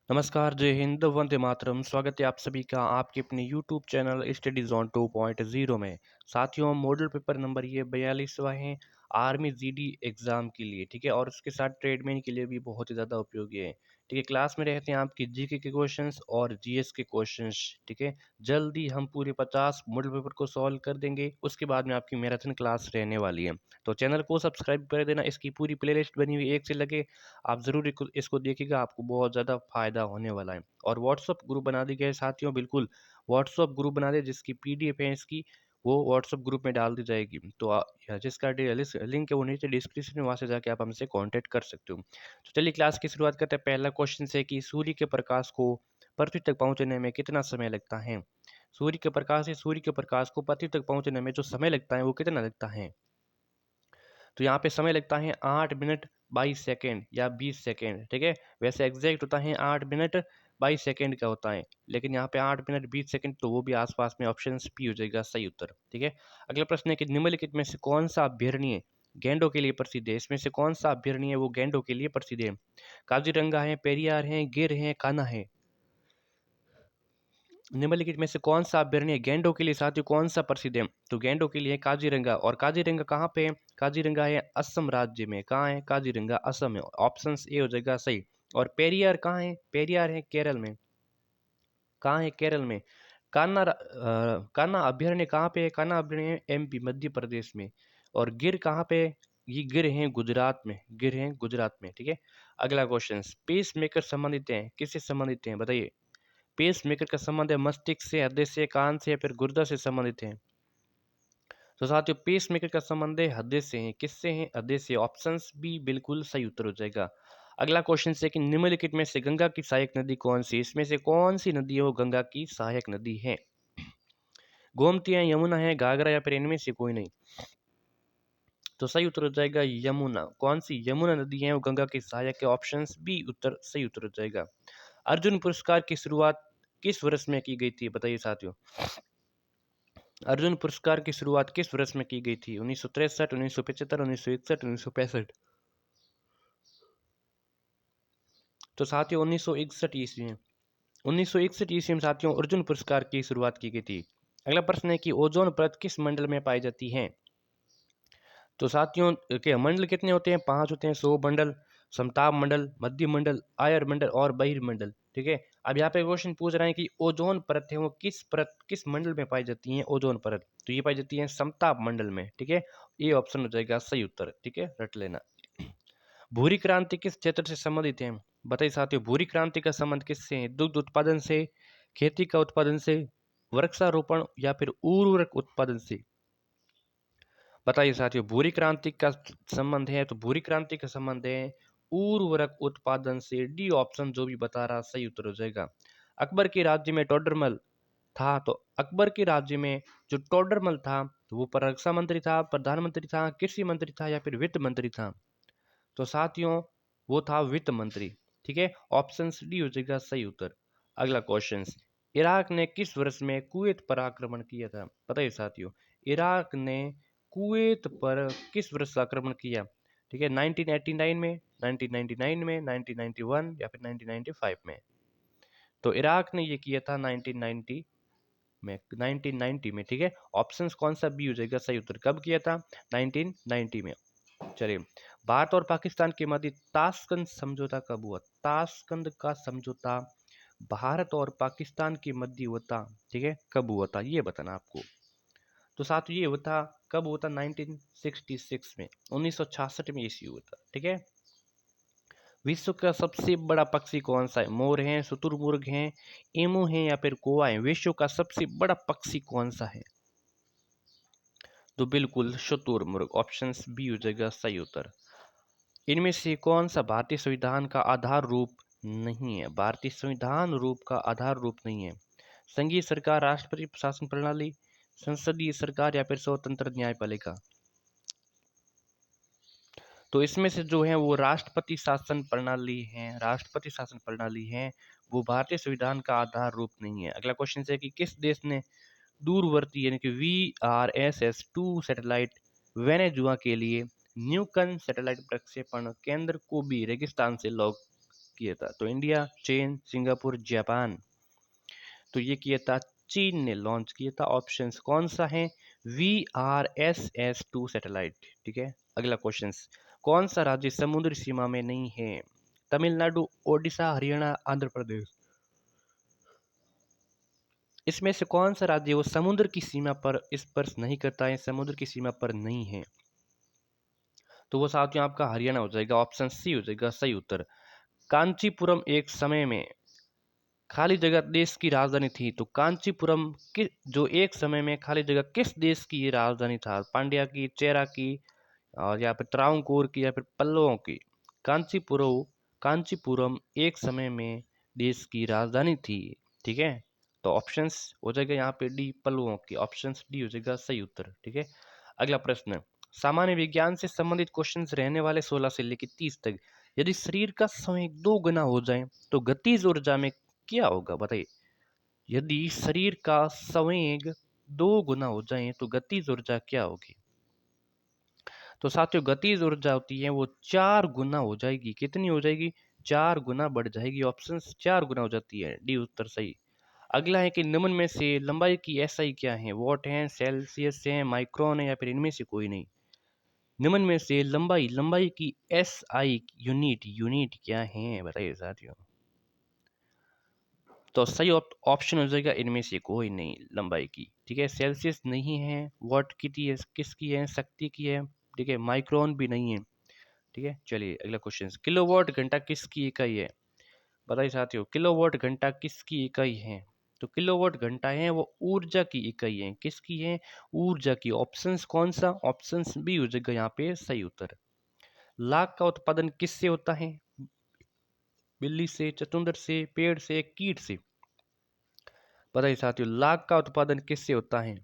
नमस्कार, जय हिंद, वंदे मातरम। स्वागत है आप सभी का आपके अपने यूट्यूब चैनल स्टडी जोन 2.0 में। साथियों, मॉडल पेपर नंबर ये 42वां है आर्मी जीडी एग्जाम के लिए, ठीक है। और उसके साथ ट्रेडमैन के लिए भी बहुत ही ज़्यादा उपयोगी है, ठीक है। क्लास में रहते हैं आपकी जीके के क्वेश्चंस और जीएस के क्वेश्चंस, ठीक है। जल्दी हम पूरे 50 मॉडल पेपर को सॉल्व कर देंगे, उसके बाद में आपकी मैराथन क्लास रहने वाली है। तो चैनल को सब्सक्राइब कर देना, इसकी पूरी प्लेलिस्ट बनी हुई एक से लगे आप ज़रूर इसको देखिएगा, आपको बहुत ज़्यादा फ़ायदा होने वाला है। और व्हाट्सअप ग्रुप बना दिया गया है साथियों, बिल्कुल व्हाट्सअप ग्रुप बना दिया जिसकी पीडीएफ है इसकी, वो व्हाट्सअप ग्रुप में डाल दी जाएगी। तो जिसका लिंक है वो नीचे डिस्क्रिप्शन में, वहाँ से जाके आप हमसे कॉन्टैक्ट कर सकते हो। तो चलिए क्लास की शुरुआत करते हैं। पहला क्वेश्चन है कि सूर्य के प्रकाश को पृथ्वी तक पहुँचने में कितना समय लगता है। सूर्य के प्रकाश को पृथ्वी तक पहुँचने में जो समय लगता है वो कितना लगता है। तो यहाँ पे समय लगता है 8 मिनट 22 सेकेंड या 20 सेकेंड, ठीक है। वैसे एग्जैक्ट होता है 8 मिनट 22 सेकेंड का होता है, लेकिन यहाँ पे 8 मिनट 20 सेकेंड, तो वो भी आसपास में ऑप्शन पी हो जाएगा सही उत्तर, ठीक है। अगला प्रश्न है कि निम्नलिखित में से कौन सा अभ्यारण्य गेंडों के लिए प्रसिद्ध है। इसमें से कौन सा अभ्यारण्य है वो गेंडों के लिए प्रसिद्ध है। काजीरंगा है, पेरियार है, गिर है, कान्हा है। निम्नलिखित में से कौन सा अभ्यारण्य गेंडों के लिए साथियों कौन सा प्रसिद्ध है। तो गेंडों के लिए काजीरंगा। और काजीरंगा कहाँ पे है। काजीरंगा है असम राज्य में। कहाँ है काजीरंगा, असम में। ऑप्शन ए हो जाएगा सही। और पेरियार कहाँ है, पेरियार है केरल में। कहाँ है, केरल में। कान्हा अभ्यारण्य कहाँ पे है, कान्हा अभ्यारण्य एमपी मध्य प्रदेश में। और गिर कहाँ पे है? ये गिर हैं गुजरात में, गिर हैं गुजरात में, ठीक है। अगला क्वेश्चन, पेस मेकर संबंधित हैं, किससे संबंधित हैं बताइए। पेस मेकर का संबंध है मस्तिष्क से, हृदय से, कान से या फिर गुर्दा से संबंधित है। तो साथियों पेस मेकर का संबंध है हृदय से है। किससे है, हृदय से। ऑप्शन बी बिल्कुल सही उत्तर हो जाएगा। अगला क्वेश्चन है कि निम्नलिखित में से गंगा की सहायक नदी कौन सी। इसमें से कौन सी नदी है वो गंगा की सहायक नदी है। गोमती है, यमुना है, घाघरा या फिर इनमें से कोई नहीं। तो सही उत्तर हो जाएगा यमुना। कौन सी, यमुना नदी है वो गंगा की सहायक है। ऑप्शन बी उत्तर सही उत्तर हो जाएगा। अर्जुन पुरस्कार की शुरुआत किस वर्ष में की गई थी बताइए साथियों। अर्जुन पुरस्कार की शुरुआत किस वर्ष में की गई थी। 1963, 1975, 1961, 1965। तो साथियों 1961 ईस्वी में, 1961 ईस्वी में साथियों अर्जुन पुरस्कार की शुरुआत की गई थी। अगला प्रश्न है कि ओजोन परत किस मंडल में पाई जाती है। तो साथियों के मंडल कितने होते हैं, 5 होते हैं। सौर मंडल, समताप मंडल, मध्य मंडल, आयर मंडल और बहिर्मंडल, ठीक है। अब यहाँ पे क्वेश्चन पूछ रहे हैं कि ओजोन परत है वो किस मंडल में पाई जाती है। ओजोन परत तो ये पाई जाती है समताप मंडल में, ठीक है। ये ऑप्शन हो जाएगा सही उत्तर, ठीक है, रट लेना। भूरी क्रांति किस क्षेत्र से संबंधित है बताइए साथियों। भूरी क्रांति का संबंध किससे है। दुग्ध उत्पादन से, खेती का उत्पादन से, वृक्षारोपण या फिर उर्वरक उत्पादन से। बताइए साथियों, भूरी क्रांति का संबंध है तो भूरी क्रांति का संबंध है उर्वरक उत्पादन से। डी ऑप्शन जो भी बता रहा सही उत्तर हो जाएगा। अकबर के राज्य में टोडरमल था, तो अकबर के राज्य में जो टोडरमल था तो वो रक्षा मंत्री था, प्रधानमंत्री था, कृषि मंत्री था या फिर वित्त मंत्री था। तो साथियों वो था वित्त मंत्री, ठीक है। ऑप्शन डी हो जाएगा सही उत्तर। अगला क्वेश्चन, इराक ने किस वर्ष में कुवैत पर आक्रमण किया था बताइए साथियों। इराक ने कुवैत पर किस वर्ष आक्रमण किया, ठीक है। 1989 में, 1999 में, 1991 या फिर 1995 में। तो इराक ने ये किया था 1990 में, 1990 में, ठीक है। ऑप्शंस कौन सा बी हो जाएगा सही उत्तर। कब किया था, 1990 में। चलिए, भारत और पाकिस्तान के मध्य ताशकंद समझौता कब हुआ। ताशकंद का समझौता भारत और पाकिस्तान के मध्य हुआ था, ठीक है। कब हुआ था ये बताना आपको। तो साथ ये हुआ था, कब हुआ था, 1966 में, 1966 में इश्यू हुआ था, ठीक है। विश्व का सबसे बड़ा पक्षी कौन सा है। मोर है, शुतुरमुर्ग है, एमू है या फिर कौवा है। विश्व का सबसे बड़ा पक्षी कौन सा है। तो बिल्कुल शुतुरमुर्ग। ऑप्शन बी हो जाएगा सही उत्तर। इनमें से कौन सा भारतीय संविधान का आधार रूप नहीं है। भारतीय संविधान रूप का आधार रूप नहीं है। संघीय सरकार, राष्ट्रपति शासन प्रणाली, संसदीय सरकार या फिर स्वतंत्र न्यायपालिका। तो इसमें से जो है वो राष्ट्रपति शासन प्रणाली है, राष्ट्रपति शासन प्रणाली है, वो भारतीय संविधान का आधार रूप नहीं है। अगला क्वेश्चन है कि किस देश ने दूरवर्ती यानी कि VRSS-2 सैटेलाइट वेनेजुआ के लिए न्यूकन सैटेलाइट प्रक्षेपण केंद्र को भी रेगिस्तान से किया था? तो इंडिया, चीन, सिंगापुर, जापान। तो ये किया था चीन ने लॉन्च किया था। ऑप्शंस कौन सा है? VRSS-2 satellite. ठीक है, अगला क्वेश्चन, कौन सा राज्य समुद्री सीमा में नहीं है? तमिलनाडु, ओडिशा, हरियाणा, आंध्र प्रदेश। इसमें से कौन सा राज्य वो समुद्र की सीमा पर स्पर्श नहीं करता है, समुद्र की सीमा पर नहीं है? तो वो साथियों आपका हरियाणा हो जाएगा। ऑप्शन सी हो जाएगा सही उत्तर। कांचीपुरम एक समय में खाली जगह देश की राजधानी थी। तो कांचीपुरम कि जो एक समय में खाली जगह किस देश की ये राजधानी था? पांड्या की, चेरा की, और या फिर त्रावणकोर की, या फिर पल्लवों की? कांचीपुरम कांचीपुरम एक समय में देश की राजधानी थी। ठीक है, तो ऑप्शंस हो जाएगा यहाँ पे डी, पल्लवों की। ऑप्शंस डी हो जाएगा सही उत्तर। ठीक है, अगला प्रश्न, सामान्य विज्ञान से संबंधित क्वेश्चंस रहने वाले 16 से लेकर 30 तक। यदि शरीर का संवेग 2 गुना हो जाए तो गतिज ऊर्जा में क्या होगा? बताइए, यदि शरीर का संवेग 2 गुना हो जाए तो गतिज ऊर्जा क्या होगी? तो साथियों गतिज ऊर्जा होती है वो 4 गुना हो जाएगी। कितनी हो जाएगी? 4 गुना बढ़ जाएगी। ऑप्शन 4 गुना हो जाती है, डी उत्तर सही। अगला है कि निम्न में से लंबाई की एसआई क्या है? वॉट है, सेल्सियस है, माइक्रोन है, या फिर इनमें से कोई नहीं? निम्न में से लंबाई की एसआई यूनिट क्या है? बताइए साथियों। तो सही ऑप्शन हो जाएगा इनमें से कोई नहीं लंबाई की। ठीक है, सेल्सियस नहीं है, वॉट की है, किसकी है? शक्ति की है। ठीक है, माइक्रोन भी नहीं है। ठीक है, चलिए अगला क्वेश्चन, किलोवाट घंटा किसकी इकाई है? बताइए साथियों, किलोवाट घंटा किसकी इकाई है? तो किलोवाट घंटा है वो ऊर्जा की इकाई है। किसकी है? ऊर्जा की। ऑप्शंस कौन सा? ऑप्शंस बी हो जाएगा यहाँ पे सही उत्तर। लाख का उत्पादन किससे होता है? बिल्ली से, चतुंदर से, पेड़ से, कीट से? बताइए साथियों, लाख का उत्पादन किससे होता है?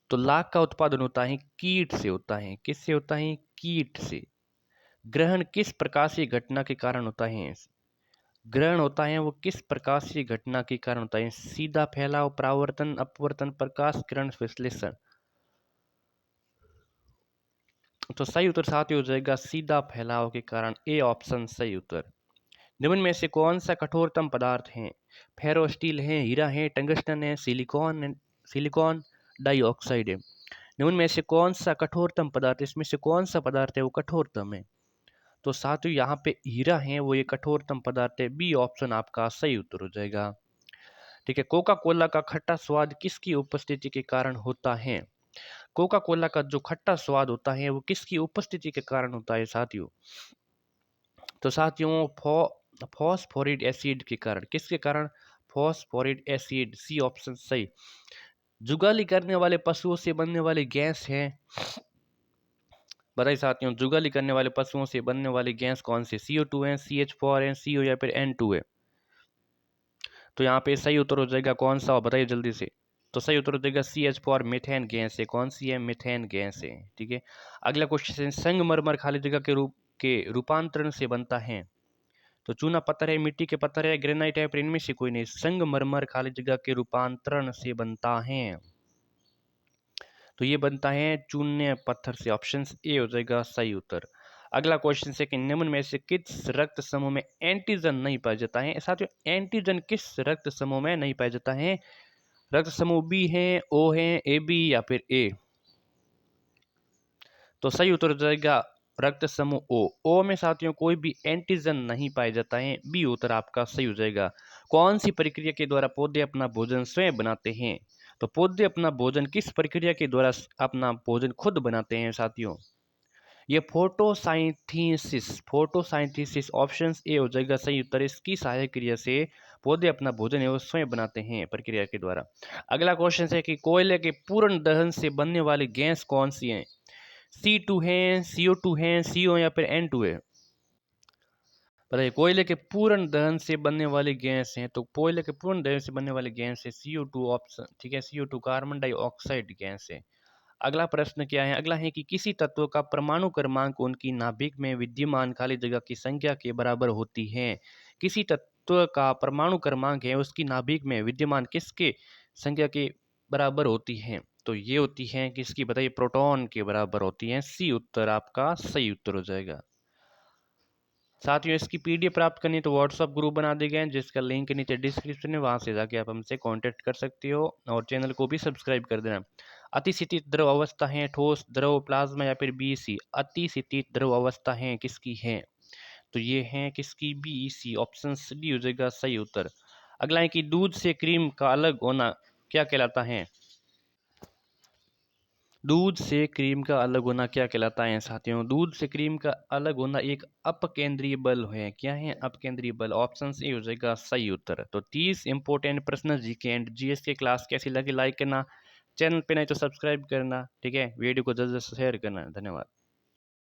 तो लाख का उत्पादन होता है कीट से होता है। किससे होता है? कीट से। ग्रहण किस प्रकाशीय घटना के कारण होता है? ग्रहण होता है वो किस प्रकाशीय घटना के कारण होता है? सीधा फैलाव, परावर्तन, अपवर्तन, प्रकाश किरण विश्लेषण? तो सही उत्तर साथियों हो जाएगा सीधा फैलाव के कारण, ए ऑप्शन सही उत्तर। निम्न में से कौन सा कठोरतम पदार्थ है? फेरो स्टील है, हीरा है, टंगस्टन है, सिलिकॉन डाइऑक्साइड है? निम्न में से कौन सा कठोरतम पदार्थ, इसमें से कौन सा पदार्थ है वो कठोरतम है? तो साथियों यहाँ पे हीरा है वो ये कठोरतम पदार्थ है। बी ऑप्शन आपका सही उत्तर हो जाएगा। ठीक है, कोका कोला का खट्टा स्वाद किसकी उपस्थिति के कारण होता है? कोका कोला का जो खट्टा स्वाद होता है वो किसकी उपस्थिति के कारण होता है साथियों? तो साथियों फॉस्फोरिक एसिड के कारण। किसके कारण? फॉस्फोरिक एसिड, सी ऑप्शन सही। जुगाली करने वाले पशुओं से बनने वाली गैस है? बताइए साथियों, जुगाली करने वाले पशुओं से बनने वाली गैस कौन सी? CO2 है, CH4 है, CO या फिर N2 है? तो यहाँ पे सही उत्तर हो जाएगा कौन सा? बताइए जल्दी से। तो सही उत्तर हो जाएगा CH4, मीथेन गैस है। कौन सी है? मीथेन गैस है। ठीक है, अगला क्वेश्चन, संगमरमर खाली जगह के रूपांतरण से बनता है? तो चूना पत्थर है, मिट्टी के पत्थर है, ग्रेनाइट है, फिर इनमें से कोई नहीं? संगमरमर खाली जगह के रूपांतरण से बनता है। तो ये बनता है चूने पत्थर से। ऑप्शन ए हो जाएगा सही उत्तर। अगला क्वेश्चन है कि निम्न में से किस रक्त समूह में एंटीजन नहीं पाया जाता है? साथियों एंटीजन किस रक्त समूह में नहीं पाया जाता है? रक्त समूह बी है, ओ है, ए बी या फिर ए? तो सही उत्तर हो जाएगा रक्त समूह ओ। ओ में साथियों कोई भी एंटीजन नहीं पाया जाता है। बी उत्तर आपका सही हो जाएगा। कौन सी प्रक्रिया के द्वारा पौधे अपना भोजन स्वयं बनाते हैं? तो पौधे अपना भोजन किस प्रक्रिया के द्वारा अपना भोजन खुद बनाते हैं साथियों? ये फोटोसाइंथिसिस ऑप्शन ए हो जाएगा सही उत्तर। इसकी सहायक क्रिया से पौधे अपना भोजन है वो स्वयं बनाते हैं प्रक्रिया के द्वारा। अगला क्वेश्चन है कि कोयले के पूर्ण दहन से बनने वाली गैस कौन सी है? C2 है, CO2 है, CO या फिर N2 है? बताइए, कोयले के पूर्ण दहन से बनने वाली गैस है। तो कोयले के पूर्ण दहन से बनने वाली गैस है CO2 ऑप्शन। ठीक है, CO2 कार्बन डाइऑक्साइड गैस है। अगला प्रश्न क्या है? अगला है कि किसी तत्व का परमाणु क्रमांक उनकी नाभिक में विद्यमान खाली जगह की संख्या के बराबर होती है। किसी तत्व का परमाणु क्रमांक है उसकी नाभिक में विद्यमान किसके संख्या के बराबर होती है? तो ये होती है किसकी? बताइए, प्रोटॉन के बराबर होती है। सी उत्तर आपका सही उत्तर हो जाएगा। साथियों इसकी पीडीएफ प्राप्त करनी है तो व्हाट्सअप ग्रुप बना दिए गए हैं, जिसका लिंक नीचे डिस्क्रिप्शन है, वहां से जाके आप हमसे कांटेक्ट कर सकते हो और चैनल को भी सब्सक्राइब कर देना। अतिशीतित द्रव अवस्था है ठोस, द्रव, प्लाज्मा या फिर बीईसी। अतिशीतित द्रव अवस्था है किसकी है, तो ये है किसकी, बीईसी। ऑप्शन डी हो जाएगा सही उत्तर। अगला है कि दूध से क्रीम का अलग होना क्या कहलाता है। दूध से क्रीम का अलग होना क्या कहलाता है साथियों, दूध से क्रीम का अलग होना एक अपकेंद्रीय बल है। क्या है, अपकेंद्रीय बल। ऑप्शन ए हो जाएगा सही उत्तर। तो 30 इंपॉर्टेंट प्रश्न जीके एंड जीएस के क्लास कैसी लगी लाइक करना, चैनल पे नहीं तो सब्सक्राइब करना, ठीक है, वीडियो को जल्द से शेयर करना। धन्यवाद।